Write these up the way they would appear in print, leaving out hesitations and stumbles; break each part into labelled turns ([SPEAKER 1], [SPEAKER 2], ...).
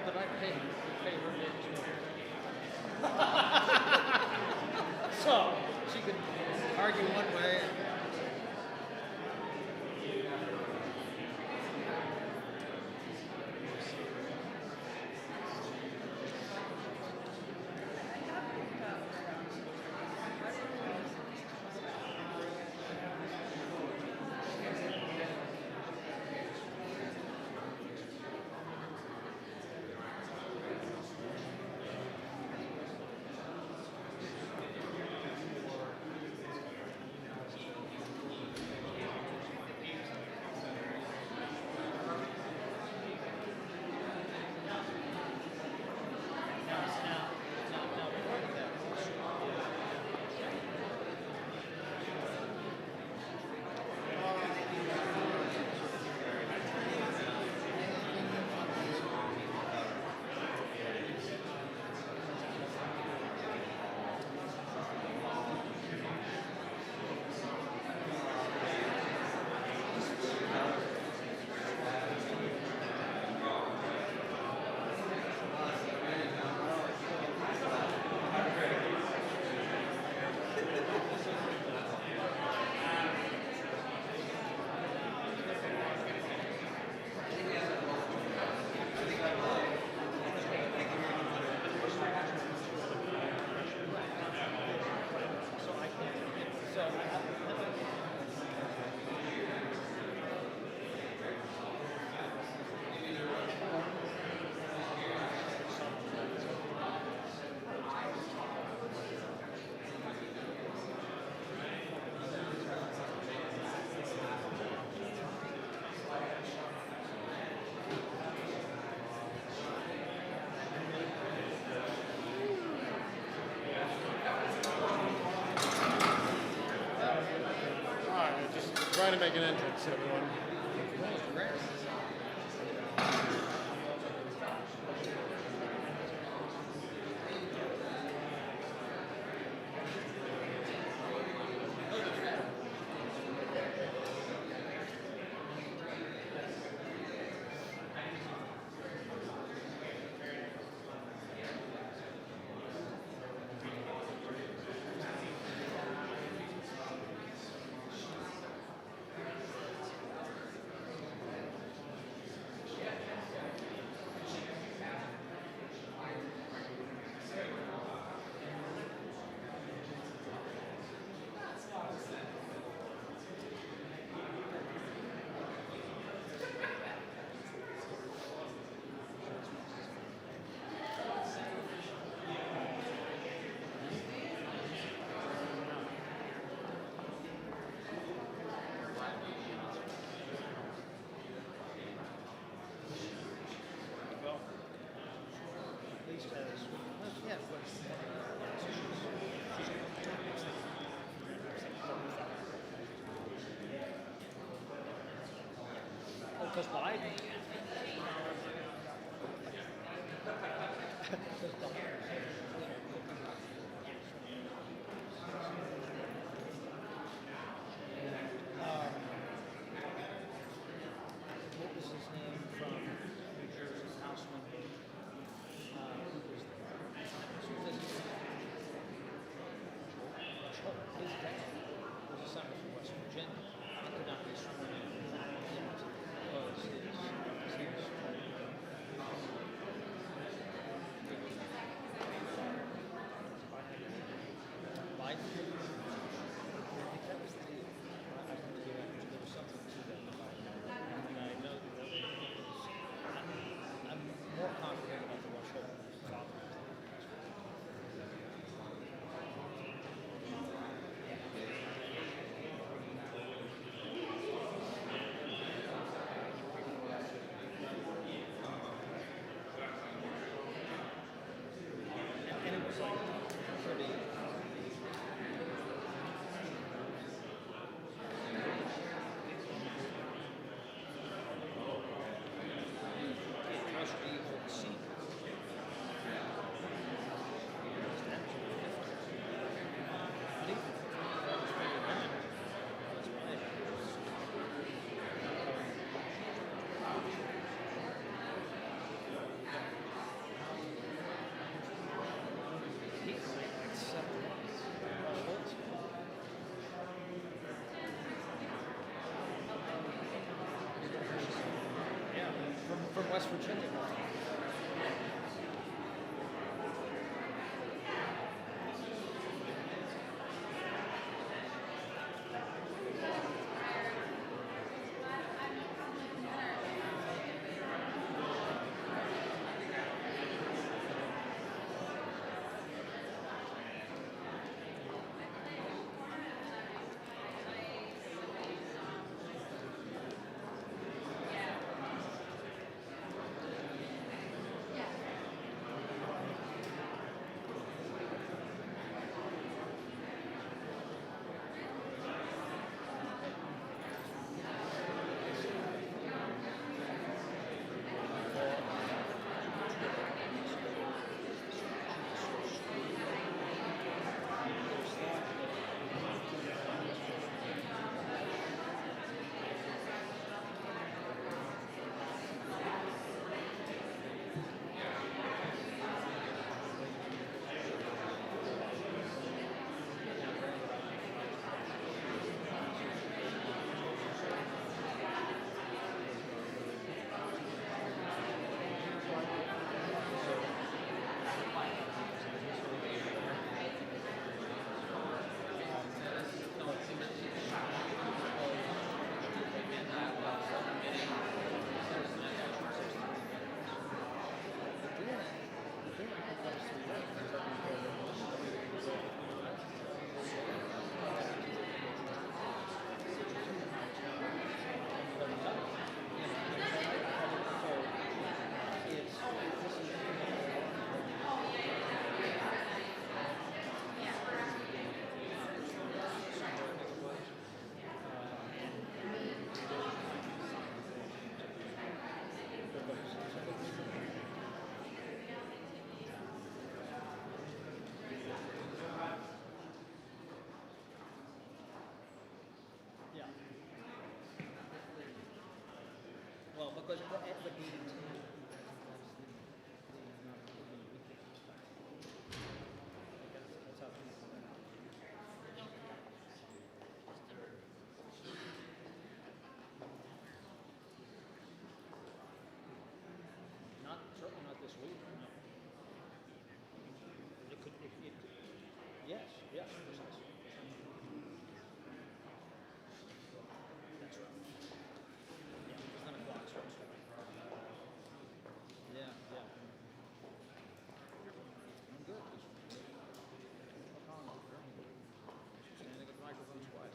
[SPEAKER 1] Yeah, but I pay her to so she could argue one way.
[SPEAKER 2] Trying to make an entrance, everyone.
[SPEAKER 1] Because Biden. What was his name from New Jersey, Councilman? Who was there? His dad was a senator from West Virginia. He could not be sworn in because his Biden. I think that was the deal. I think there was something to that. And I know that I'm more confident about the Russia topic. West Virginia. Yeah. Well, because at the meeting, that's how things are. Not, certainly not this week, no. It could, yes, yes, precisely. That's right. Yeah, it's 9 o'clock, so it's yeah, yeah. I'm good. Standing at the microphone's quiet.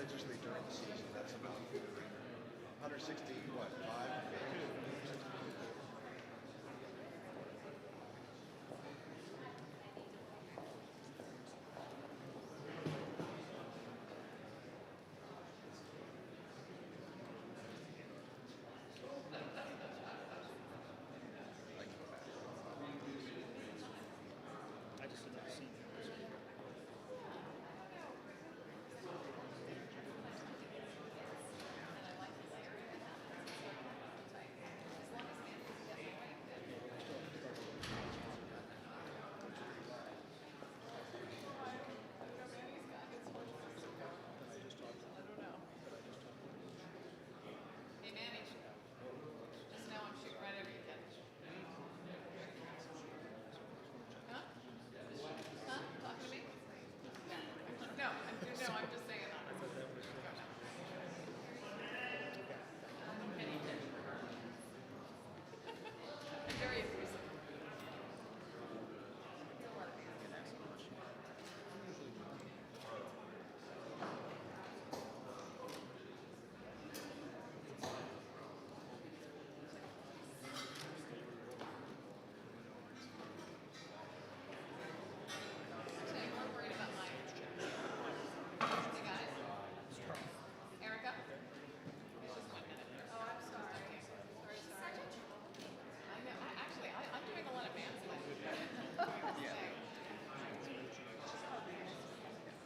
[SPEAKER 3] religiously during the season. That's about 160, what, 5 games?
[SPEAKER 1] I just didn't see that.
[SPEAKER 4] Hey Manny, just know I'm shooting right over your head. Huh? Huh? Talk to me? No, I'm just saying honestly. I'm very abusive. So you weren't worried about my. Hey guys. Erica? It's just 1 minute. Oh, I'm sorry. Okay. Sorry. I know. I'm doing a lot of mansplaining. Yeah.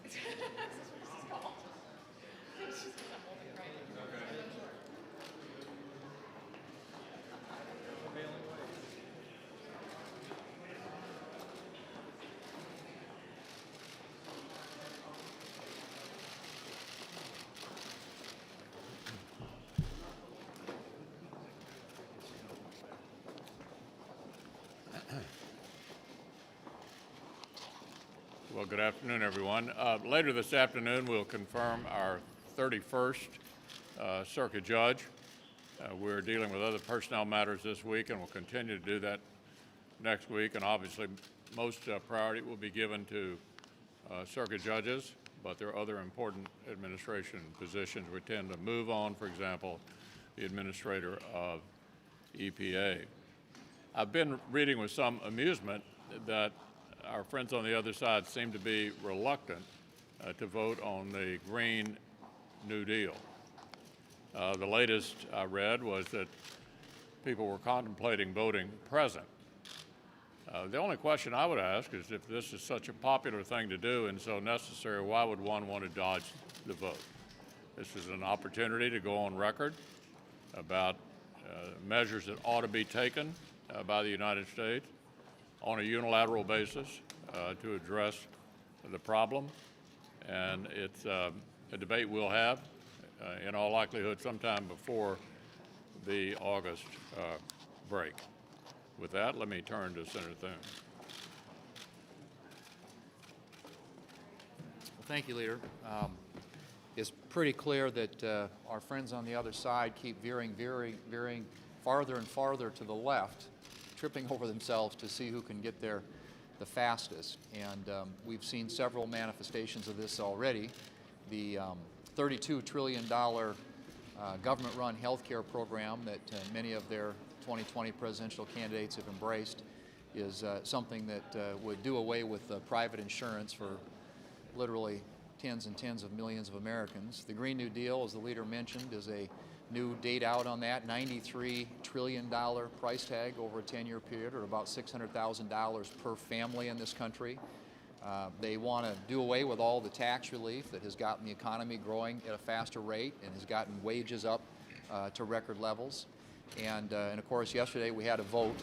[SPEAKER 4] This is what this is called. It's just 'cause I'm holding right in.
[SPEAKER 1] Prevailing wage.
[SPEAKER 2] Well, good afternoon, everyone. Later this afternoon, we'll confirm our 31st circuit judge. We're dealing with other personnel matters this week, and we'll continue to do that next week. And obviously, most priority will be given to circuit judges, but there are other important administration positions we tend to move on. For example, the administrator of EPA. I've been reading with some amusement that our friends on the other side seem to be reluctant to vote on the Green New Deal. The latest I read was that people were contemplating voting present. The only question I would ask is, if this is such a popular thing to do and so necessary, why would one want to dodge the vote? This is an opportunity to go on record about measures that ought to be taken by the United States on a unilateral basis to address the problem. And it's a debate we'll have in all likelihood sometime before the August break. With that, let me turn to Senator Thune.
[SPEAKER 5] Well, thank you, Leader. It's pretty clear that our friends on the other side keep veering farther and farther to the left, tripping over themselves to see who can get there the fastest. And we've seen several manifestations of this already. The $32 trillion government-run health care program that many of their 2020 presidential candidates have embraced is something that would do away with private insurance for literally tens and tens of millions of Americans. The Green New Deal, as the leader mentioned, is a new date out on that, $93 trillion price tag over a 10-year period, or about $600,000 per family in this country. They want to do away with all the tax relief that has gotten the economy growing at a faster rate and has gotten wages up to record levels. And of course, yesterday we had a vote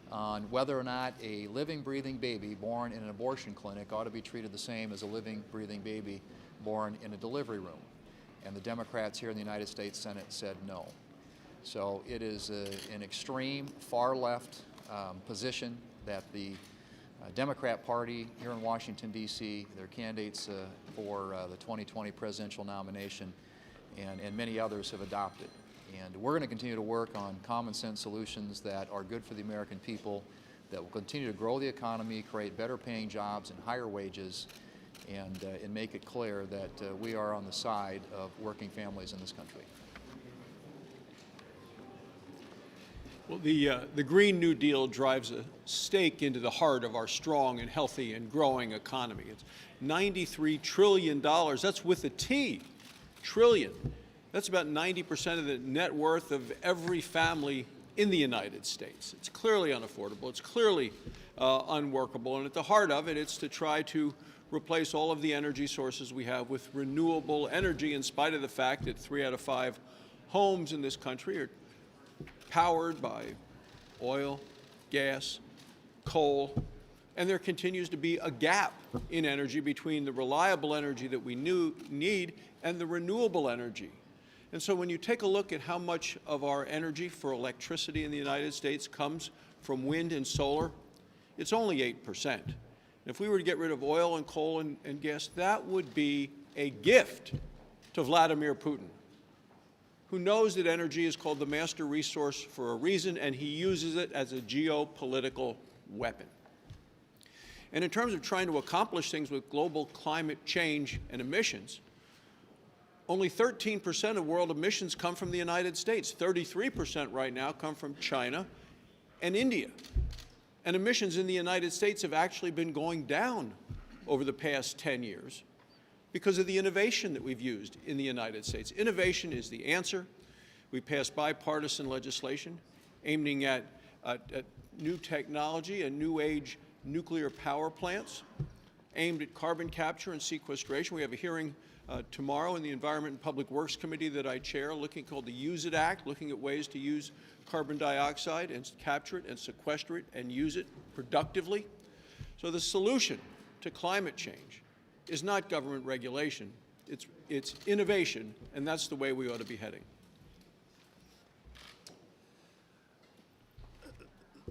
[SPEAKER 5] on whether or not a living, breathing baby born in an abortion clinic ought to be treated the same as a living, breathing baby born in a delivery room. And the Democrats here in the United States Senate said no. So it is an extreme, far-left position that the Democrat Party here in Washington, D.C., their candidates for the 2020 presidential nomination, and many others have adopted. And we're going to continue to work on common sense solutions that are good for the American people, that will continue to grow the economy, create better paying jobs and higher wages, and make it clear that we are on the side of working families in this country.
[SPEAKER 6] Well, the Green New Deal drives a stake into the heart of our strong and healthy and growing economy. It's $93 trillion. That's with a T, trillion. That's about 90% of the net worth of every family in the United States. It's clearly unaffordable. It's clearly unworkable. And at the heart of it, it's to try to replace all of the energy sources we have with renewable energy, in spite of the fact that 3 out of 5 homes in this country are powered by oil, gas, coal, and there continues to be a gap in energy between the reliable energy that we need and the renewable energy. And so when you take a look at how much of our energy for electricity in the United States comes from wind and solar, it's only 8%. If we were to get rid of oil and coal and gas, that would be a gift to Vladimir Putin, who knows that energy is called the master resource for a reason, and he uses it as a geopolitical weapon. And in terms of trying to accomplish things with global climate change and emissions, only 13% of world emissions come from the United States. 33% right now come from China and India. And emissions in the United States have actually been going down over the past 10 years. Because of the innovation that we've used in the United States. Innovation is the answer. We passed bipartisan legislation aiming at new technology and new age nuclear power plants aimed at carbon capture and sequestration. We have a hearing tomorrow in the Environment and Public Works Committee that I chair, called the Use It Act, looking at ways to use carbon dioxide and capture it and sequester it and use it productively. So the solution to climate change is not government regulation, it's innovation, and that's the way we ought to be heading.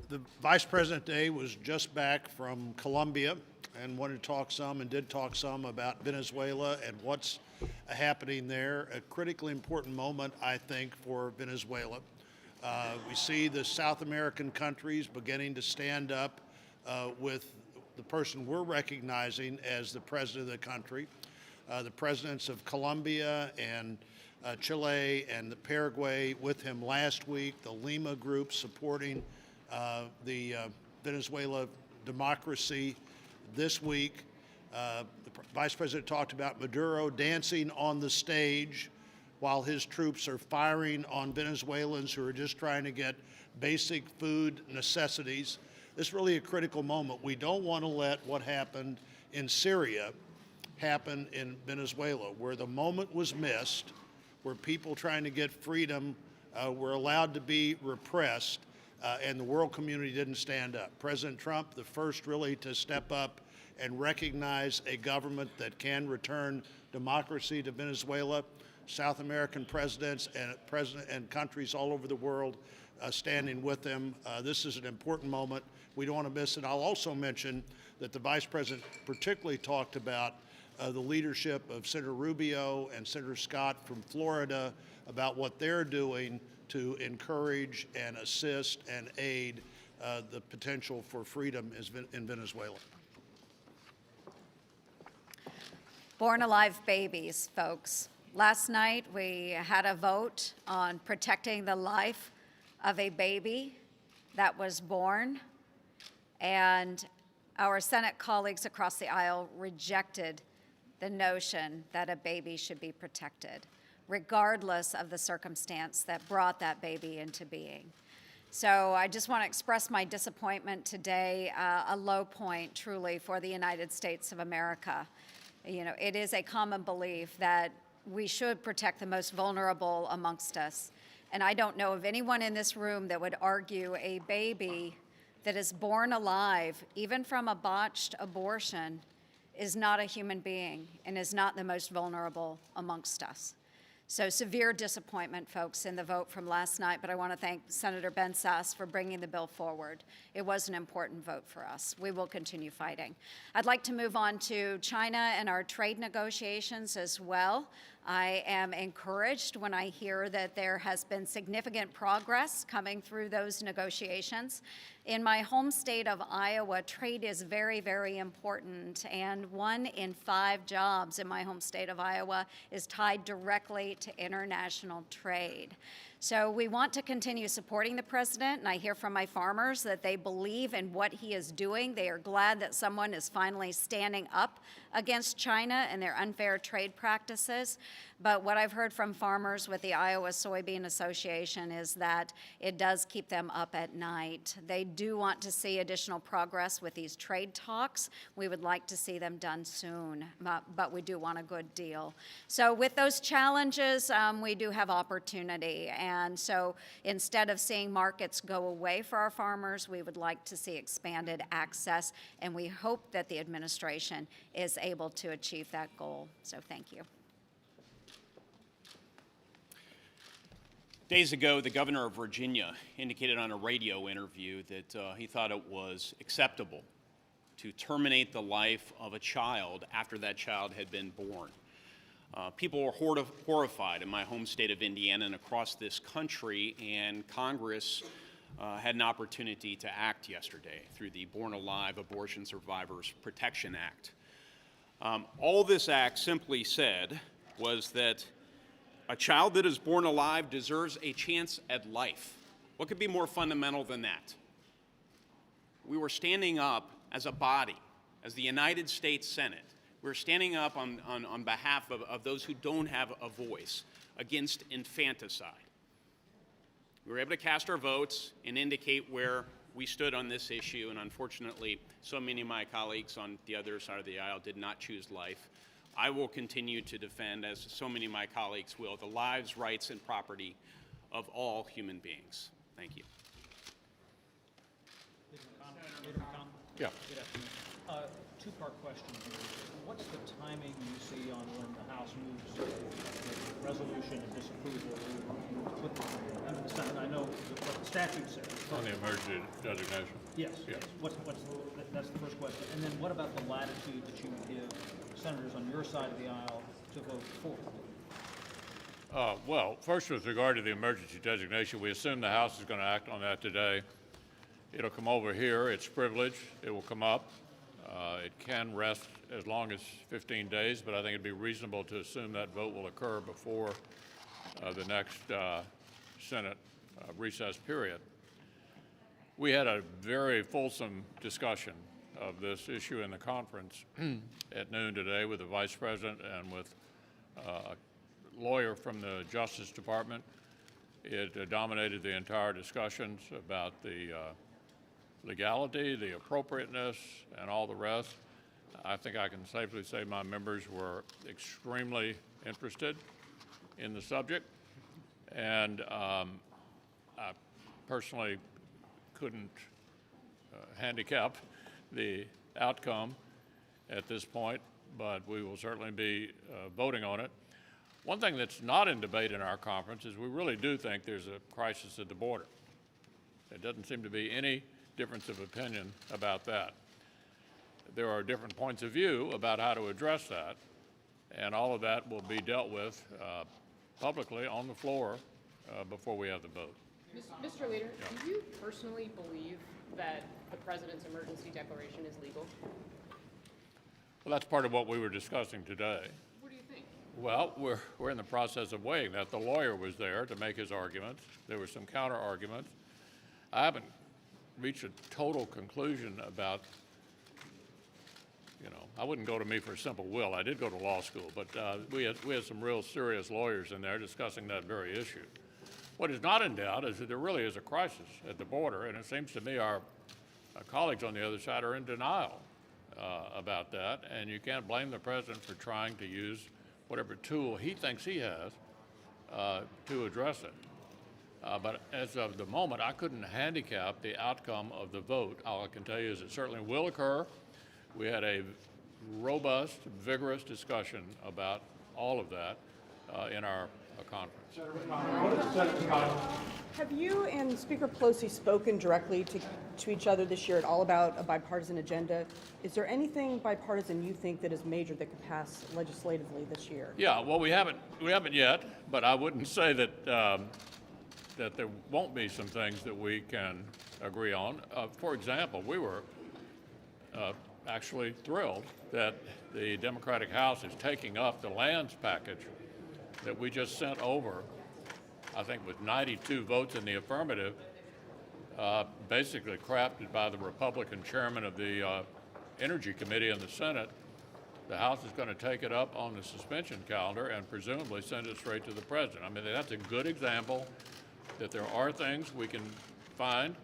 [SPEAKER 7] The Vice President today was just back from Colombia and wanted to talk some and did talk some about Venezuela and what's happening there. A critically important moment, I think, for Venezuela. We see the South American countries beginning to stand up with the person we're recognizing as the president of the country. The presidents of Colombia and Chile and the Paraguay with him last week, the Lima group supporting the Venezuela democracy this week. The Vice President talked about Maduro dancing on the stage while his troops are firing on Venezuelans who are just trying to get basic food necessities. This is really a critical moment. We don't want to let what happened in Syria happen in Venezuela, where the moment was missed, where people trying to get freedom were allowed to be repressed, and the world community didn't stand up. President Trump, the first really to step up and recognize a government that can return democracy to Venezuela. South American presidents and countries all over the world standing with them. This is an important moment. We don't want to miss it. I'll also mention that the Vice President particularly talked about the leadership of Senator Rubio and Senator Scott from Florida about what they're doing to encourage and assist and aid the potential for freedom in Venezuela.
[SPEAKER 8] Born alive babies, folks. Last night we had a vote on protecting the life of a baby that was born, and our Senate colleagues across the aisle rejected the notion that a baby should be protected, regardless of the circumstance that brought that baby into being. So I just want to express my disappointment today, a low point truly for the United States of America. You know, it is a common belief that we should protect the most vulnerable amongst us. And I don't know of anyone in this room that would argue a baby that is born alive, even from a botched abortion, is not a human being and is not the most vulnerable amongst us. So severe disappointment, folks, in the vote from last night, but I want to thank Senator Ben Sasse for bringing the bill forward. It was an important vote for us. We will continue fighting. I'd like to move on to China and our trade negotiations as well. I am encouraged when I hear that there has been significant progress coming through those negotiations. In my home state of Iowa, trade is very, very important, and 1 in 5 jobs in my home state of Iowa is tied directly to international trade. So we want to continue supporting the president, and I hear from my farmers that they believe in what he is doing. They are glad that someone is finally standing up against China and their unfair trade practices. But what I've heard from farmers with the Iowa Soybean Association is that it does keep them up at night. They do want to see additional progress with these trade talks. We would like to see them done soon, but we do want a good deal. So with those challenges, we do have opportunity. And so instead of seeing markets go away for our farmers, we would like to see expanded access, and we hope that the administration is able to achieve that goal. So thank you.
[SPEAKER 9] Days ago, the governor of Virginia indicated on a radio interview that he thought it was acceptable to terminate the life of a child after that child had been born. People were horrified in my home state of Indiana and across this country, and Congress had an opportunity to act yesterday through the Born Alive Abortion Survivors Protection Act. All this act simply said was that a child that is born alive deserves a chance at life. What could be more fundamental than that? We were standing up as a body, as the United States Senate. We're standing up on behalf of those who don't have a voice against infanticide. We were able to cast our votes and indicate where we stood on this issue, and unfortunately, so many of my colleagues on the other side of the aisle did not choose life. I will continue to defend, as so many of my colleagues will, the lives, rights, and property of all human beings. Thank you.
[SPEAKER 1] Leader McConnell?
[SPEAKER 2] Yeah.
[SPEAKER 1] Good afternoon. Two-part question here. What's the timing you see on when the House moves to the resolution of disapproval with the Senate? I know what the statute says.
[SPEAKER 2] On the emergency designation?
[SPEAKER 1] Yes.
[SPEAKER 2] Yes.
[SPEAKER 1] That's the first question. And then what about the latitude that you would give senators on your side of the aisle to vote for?
[SPEAKER 2] Well, first, with regard to the emergency designation, we assume the House is going to act on that today. It'll come over here. It's privileged. It will come up. It can rest as long as 15 days, but I think it'd be reasonable to assume that vote will occur before the next Senate recess period. We had a very fulsome discussion of this issue in the conference at noon today with the Vice President and with a lawyer from the Justice Department. It dominated the entire discussions about the legality, the appropriateness, and all the rest. I think I can safely say my members were extremely interested in the subject, and I personally couldn't handicap the outcome at this point, but we will certainly be voting on it. One thing that's not in debate in our conference is we really do think there's a crisis at the border. There doesn't seem to be any difference of opinion about that. There are different points of view about how to address that, and all of that will be dealt with publicly on the floor before we have the vote.
[SPEAKER 10] Mr. Leader, do you personally believe that the President's emergency declaration is legal?
[SPEAKER 2] Well, that's part of what we were discussing today.
[SPEAKER 10] What do you think?
[SPEAKER 2] Well, we're in the process of weighing that. The lawyer was there to make his arguments. There were some counter arguments. I haven't reached a total conclusion about, I wouldn't go to me for a simple will. I did go to law school, but we had some real serious lawyers in there discussing that very issue. What is not in doubt is that there really is a crisis at the border, and it seems to me our colleagues on the other side are in denial about that, and you can't blame the president for trying to use whatever tool he thinks he has to address it. But as of the moment, I couldn't handicap the outcome of the vote. All I can tell you is it certainly will occur. We had a robust, vigorous discussion about all of that in our a conference.
[SPEAKER 11] Have you and Speaker Pelosi spoken directly to each other this year at all about a bipartisan agenda? Is there anything bipartisan you think that is major that could pass legislatively this year?
[SPEAKER 2] Yeah, well, we haven't yet, but I wouldn't say that that there won't be some things that we can agree on. For example, we were actually thrilled that the Democratic House is taking up the lands package that we just sent over, I think with 92 votes in the affirmative, basically crafted by the Republican chairman of the Energy Committee in the Senate. The House is going to take it up on the suspension calendar and presumably send it straight to the president. I mean, that's a good example that there are things we can find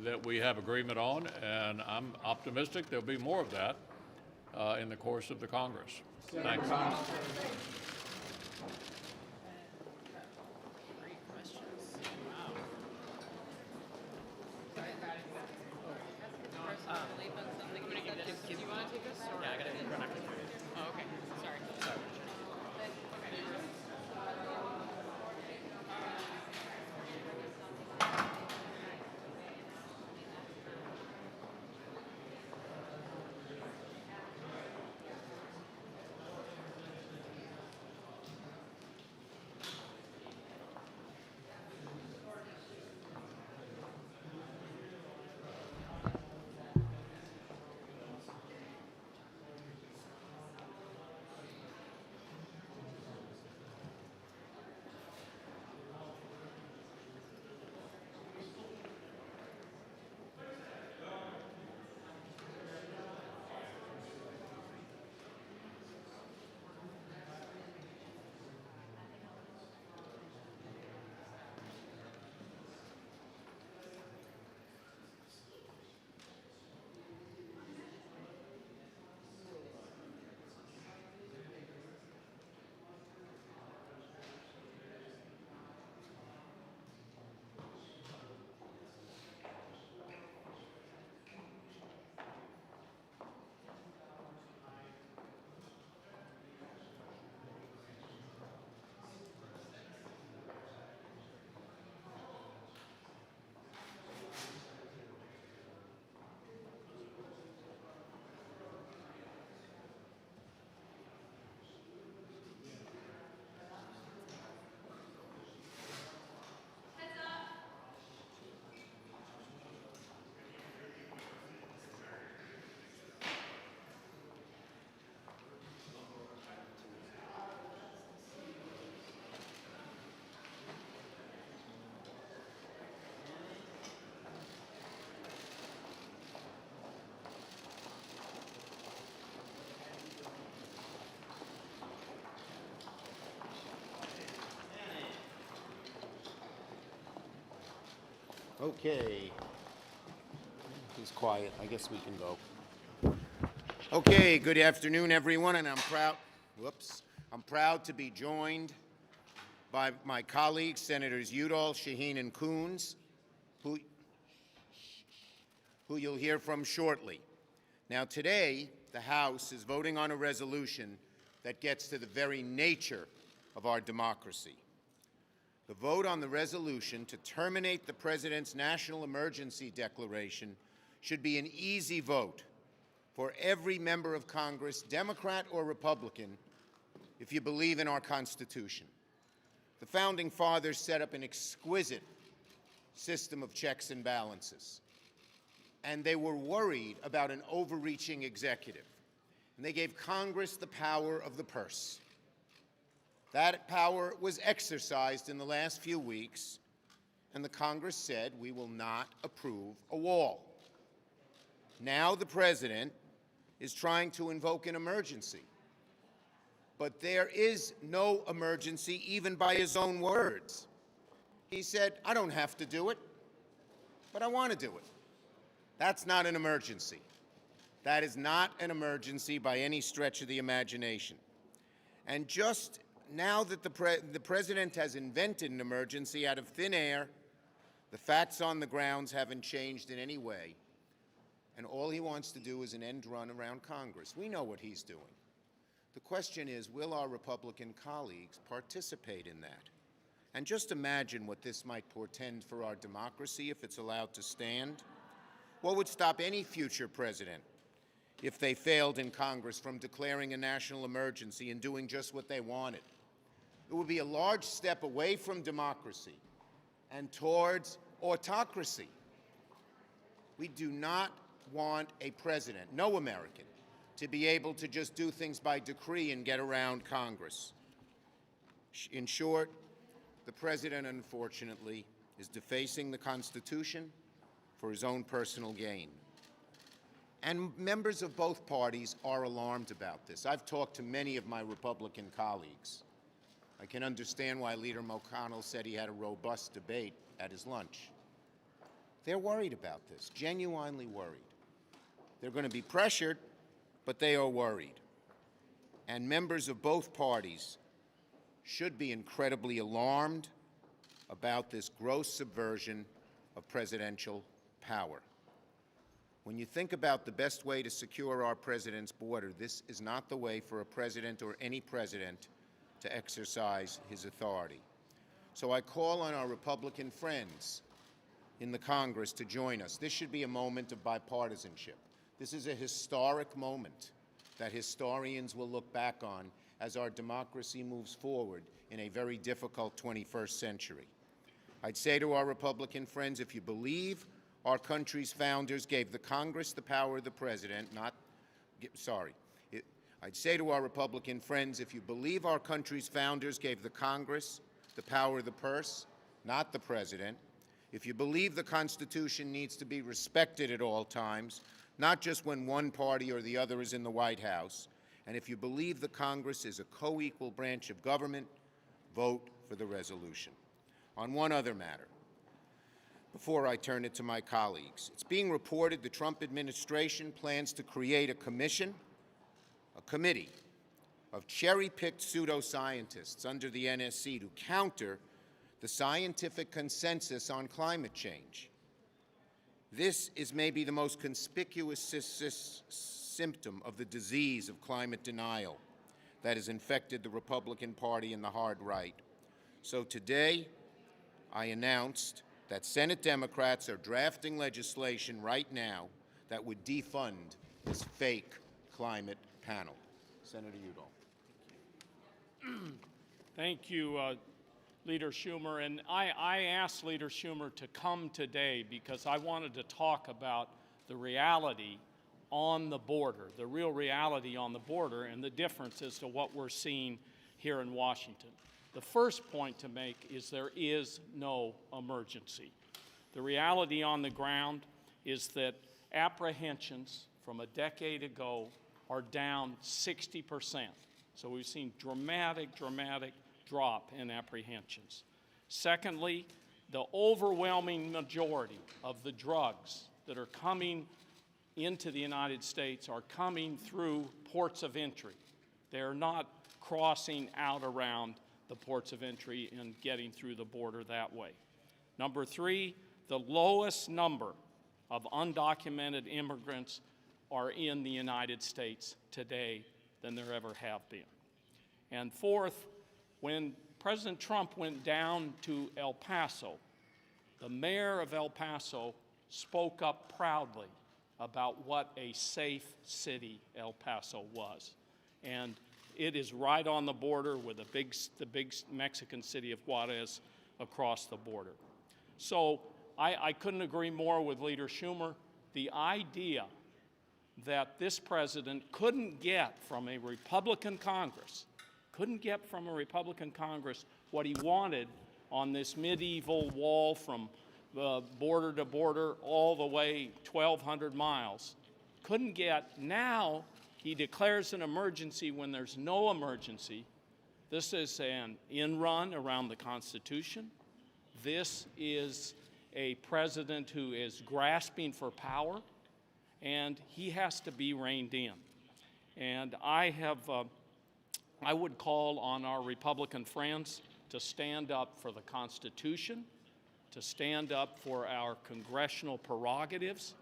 [SPEAKER 2] that we have agreement on, and I'm optimistic there'll be more of that in the course of the Congress. Thanks.
[SPEAKER 10] Great questions. Wow. Do you want to take this? Yeah, I got to run after you. Oh, okay. Sorry.
[SPEAKER 12] Okay. He's quiet. I guess we can go. Okay, good afternoon, everyone, and I'm proud to be joined by my colleagues, Senators Udall, Shaheen, and Coons, who you'll hear from shortly. Now, today, the House is voting on a resolution that gets to the very nature of our democracy. The vote on the resolution to terminate the President's national emergency declaration should be an easy vote for every member of Congress, Democrat or Republican, if you believe in our Constitution. The Founding Fathers set up an exquisite system of checks and balances, and they were worried about an overreaching executive, and they gave Congress the power of the purse. That power was exercised in the last few weeks, and the Congress said, we will not approve a wall. Now the President is trying to invoke an emergency. But there is no emergency, even by his own words. He said, I don't have to do it, but I want to do it. That's not an emergency. That is not an emergency by any stretch of the imagination. And just now that the President has invented an emergency out of thin air, the facts on the grounds haven't changed in any way. And all he wants to do is an end run around Congress. We know what he's doing. The question is, will our Republican colleagues participate in that? And just imagine what this might portend for our democracy if it's allowed to stand. What would stop any future president, if they failed in Congress, from declaring a national emergency and doing just what they wanted? It would be a large step away from democracy and towards autocracy. We do not want a president, no American, to be able to just do things by decree and get around Congress. In short, the president, unfortunately, is defacing the Constitution for his own personal gain. And members of both parties are alarmed about this. I've talked to many of my Republican colleagues. I can understand why Leader McConnell said he had a robust debate at his lunch. They're worried about this, genuinely worried. They're going to be pressured, but they are worried. And members of both parties should be incredibly alarmed about this gross subversion of presidential power. When you think about the best way to secure our president's border, this is not the way for a president or any president to exercise his authority. So I call on our Republican friends in the Congress to join us. This should be a moment of bipartisanship. This is a historic moment that historians will look back on as our democracy moves forward in a very difficult 21st century. I'd say to our Republican friends, if you believe our country's founders gave the Congress the power of the president, I'd say to our Republican friends, if you believe our country's founders gave the Congress the power of the purse, not the president, if you believe the Constitution needs to be respected at all times, not just when one party or the other is in the White House, and if you believe the Congress is a co-equal branch of government, vote for the resolution. On one other matter, before I turn it to my colleagues, it's being reported the Trump administration plans to create a committee of cherry-picked pseudoscientists under the NSC to counter the scientific consensus on climate change. This is maybe the most conspicuous symptom of the disease of climate denial that has infected the Republican Party and the hard right. So today, I announced that Senate Democrats are drafting legislation right now that would defund this fake climate panel. Senator Udall.
[SPEAKER 13] Thank you, Leader Schumer. And I asked Leader Schumer to come today because I wanted to talk about the reality on the border, the real reality on the border, and the difference as to what we're seeing here in Washington. The first point to make is there is no emergency. The reality on the ground is that apprehensions from a decade ago are down 60%. So we've seen dramatic drop in apprehensions. Secondly, the overwhelming majority of the drugs that are coming into the United States are coming through ports of entry. They're not crossing out around the ports of entry and getting through the border that way. Number three, the lowest number of undocumented immigrants are in the United States today than there ever have been. And fourth, when President Trump went down to El Paso, the mayor of El Paso spoke up proudly about what a safe city El Paso was. And it is right on the border with the big Mexican city of Juarez across the border. So I couldn't agree more with Leader Schumer. The idea that this president couldn't get from a Republican Congress what he wanted on this medieval wall from border to border all the way 1,200 miles. Couldn't get. Now he declares an emergency when there's no emergency. This is an in-run around the Constitution. This is a president who is grasping for power, and he has to be reined in. And I would call on our Republican friends to stand up for the Constitution, to stand up for our congressional prerogatives.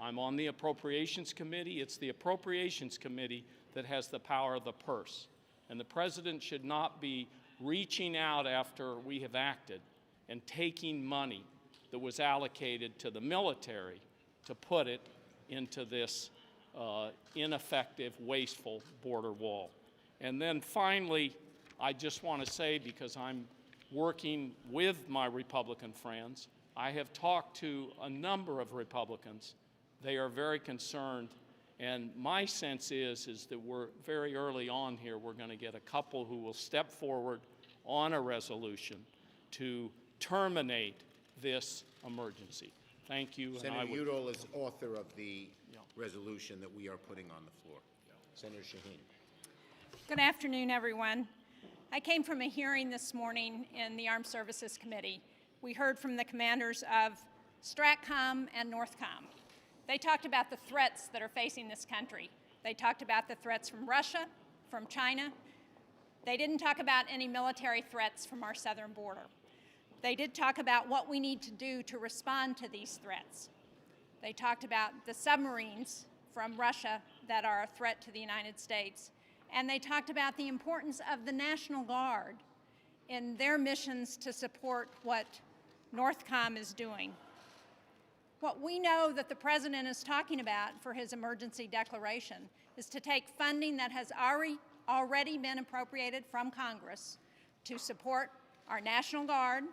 [SPEAKER 13] I'm on the Appropriations Committee. It's the Appropriations Committee that has the power of the purse. And the president should not be reaching out after we have acted and taking money that was allocated to the military to put it into this ineffective, wasteful border wall. And then finally, I just want to say, because I'm working with my Republican friends, I have talked to a number of Republicans. They are very concerned, and my sense is that we're very early on here, we're going to get a couple who will step forward on a resolution to terminate this emergency. Thank you.
[SPEAKER 12] Senator Udall is author of the resolution that we are putting on the floor. Senator Shaheen.
[SPEAKER 14] Good afternoon, everyone. I came from a hearing this morning in the Armed Services Committee. We heard from the commanders of STRATCOM and NORTHCOM. They talked about the threats that are facing this country. They talked about the threats from Russia, from China. They didn't talk about any military threats from our southern border. They did talk about what we need to do to respond to these threats. They talked about the submarines from Russia that are a threat to the United States. And they talked about the importance of the National Guard in their missions to support what NORTHCOM is doing. What we know that the President is talking about for his emergency declaration is to take funding that has already been appropriated from Congress to support our National Guard,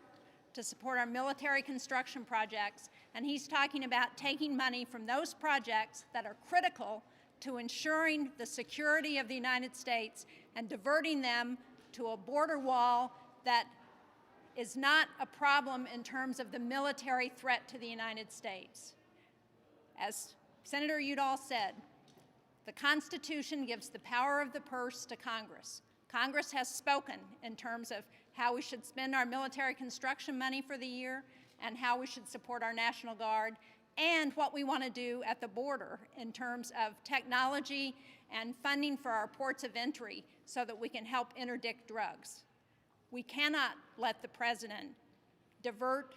[SPEAKER 14] to support our military construction projects, and he's talking about taking money from those projects that are critical to ensuring the security of the United States and diverting them to a border wall that is not a problem in terms of the military threat to the United States. As Senator Udall said, the Constitution gives the power of the purse to Congress. Congress has spoken in terms of how we should spend our military construction money for the year and how we should support our National Guard and what we want to do at the border in terms of technology and funding for our ports of entry so that we can help interdict drugs. We cannot let the President divert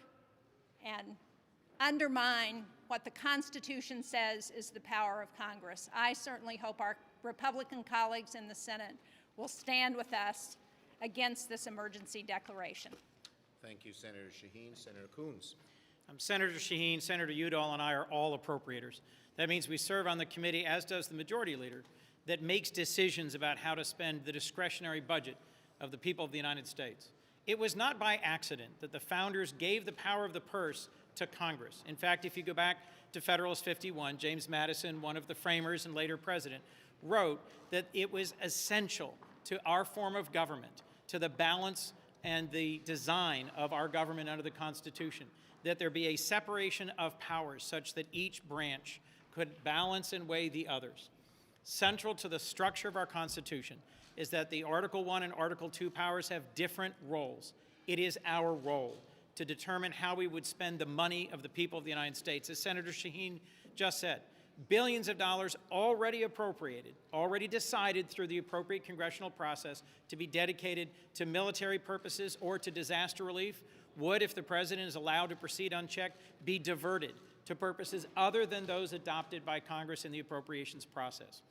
[SPEAKER 14] and undermine what the Constitution says is the power of Congress. I certainly hope our Republican colleagues in the Senate will stand with us against this emergency declaration.
[SPEAKER 12] Thank you, Senator Shaheen. Senator Coons.
[SPEAKER 15] Senator Shaheen, Senator Udall, and I are all appropriators. That means we serve on the committee, as does the Majority Leader, that makes decisions about how to spend the discretionary budget of the people of the United States. It was not by accident that the founders gave the power of the purse to Congress. In fact, if you go back to Federalist 51, James Madison, one of the framers and later president, wrote that it was essential to our form of government, to the balance and the design of our government under the Constitution, that there be a separation of powers such that each branch could balance and weigh the others. Central to the structure of our Constitution is that the Article 1 and Article 2 powers have different roles. It is our role to determine how we would spend the money of the people of the United States. As Senator Shaheen just said, billions of dollars already appropriated, already decided through the appropriate congressional process to be dedicated to military purposes or to disaster relief would, if the President is allowed to proceed unchecked, be diverted to purposes other than those adopted by Congress in the appropriations process.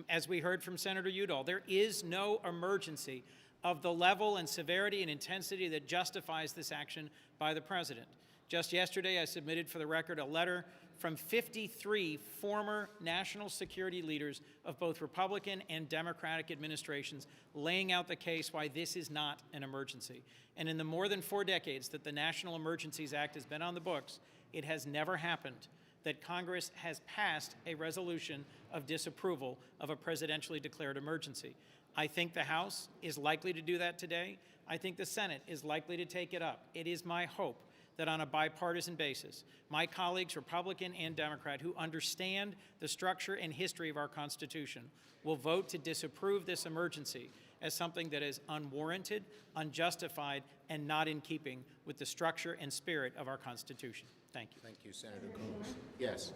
[SPEAKER 15] As we heard from Senator Udall, there is no emergency of the level and severity and intensity that justifies this action by the President. Just yesterday, I submitted for the record a letter from 53 former national security leaders of both Republican and Democratic administrations laying out the case why this is not an emergency. And in the more than 4 decades that the National Emergencies Act has been on the books, it has never happened that Congress has passed a resolution of disapproval of a presidentially declared emergency. I think the House is likely to do that today. I think the Senate is likely to take it up. It is my hope that on a bipartisan basis, my colleagues, Republican and Democrat, who understand the structure and history of our Constitution, will vote to disapprove this emergency as something that is unwarranted, unjustified, and not in keeping with the structure and spirit of our Constitution. Thank you.
[SPEAKER 12] Thank you, Senator Coons. Yes.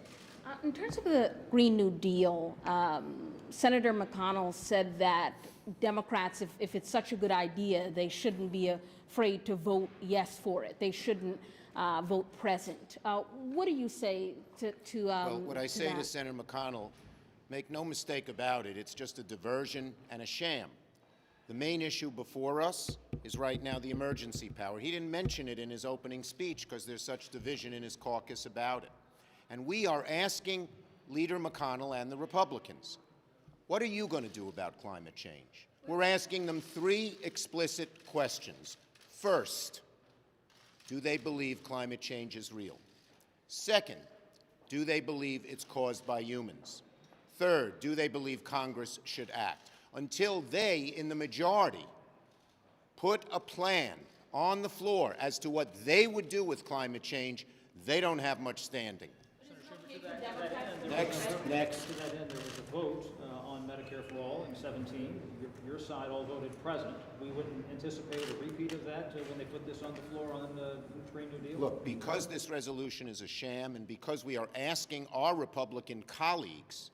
[SPEAKER 11] In terms of the Green New Deal, Senator McConnell said that Democrats, if it's such a good idea, they shouldn't be afraid to vote yes for it. They shouldn't vote present. What do you say to
[SPEAKER 12] well, what I say
[SPEAKER 11] that?
[SPEAKER 12] to Senator McConnell Make no mistake about it, it's just a diversion and a sham. The main issue before us is right now the emergency power. He didn't mention it in his opening speech because there's such division in his caucus about it. And we are asking Leader McConnell and the Republicans, what are you going to do about climate change? We're asking them 3 explicit questions. First, do they believe climate change is real? Second, do they believe it's caused by humans? Third, do they believe Congress should act? Until they, in the majority, put a plan on the floor as to what they would do with climate change, they don't have much standing. Next.
[SPEAKER 1] To that end, there was a vote on Medicare for All in 17. Your side all voted present. We wouldn't anticipate a repeat of that when they put this on the floor on the Green New Deal?
[SPEAKER 12] Look, because this resolution is a sham and because we are asking our Republican colleagues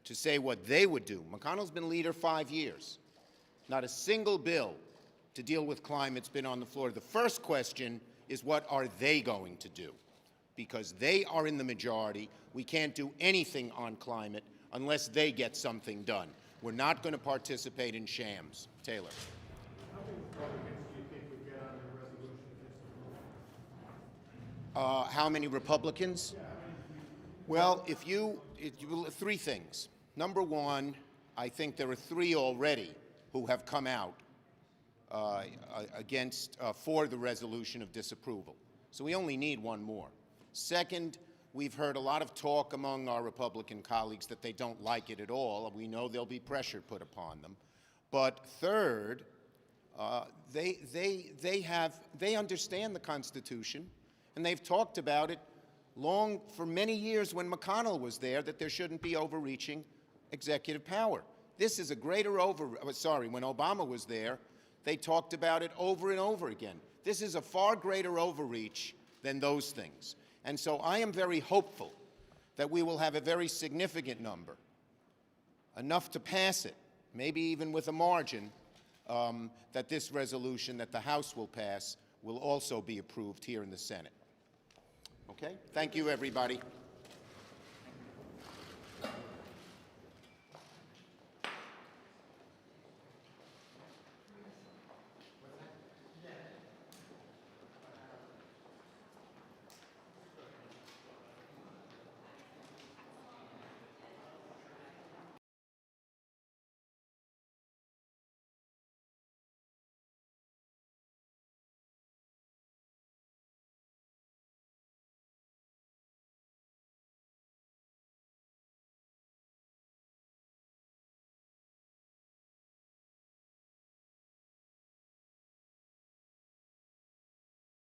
[SPEAKER 12] to say what they would do. McConnell's been leader 5 years. Not a single bill to deal with climate's been on the floor. The first question is, what are they going to do? Because they are in the majority. We can't do anything on climate unless they get something done. We're not going to participate in shams. Taylor.
[SPEAKER 16] How many Republicans do you think would get on the resolution?
[SPEAKER 12] How many Republicans? Well, if you 3 things. Number one, I think there are 3 already who have come out for the resolution of disapproval. So we only need 1 more. Second, we've heard a lot of talk among our Republican colleagues that they don't like it at all. We know there'll be pressure put upon them. But third, they understand the Constitution, and they've talked about it for many years when McConnell was there, that there shouldn't be overreaching executive power. This is a greater when Obama was there, they talked about it over and over again. This is a far greater overreach than those things. And so I am very hopeful that we will have a very significant number, enough to pass it, maybe even with a margin, that this resolution that the House will pass will also be approved here in the Senate. Okay? Thank you, everybody.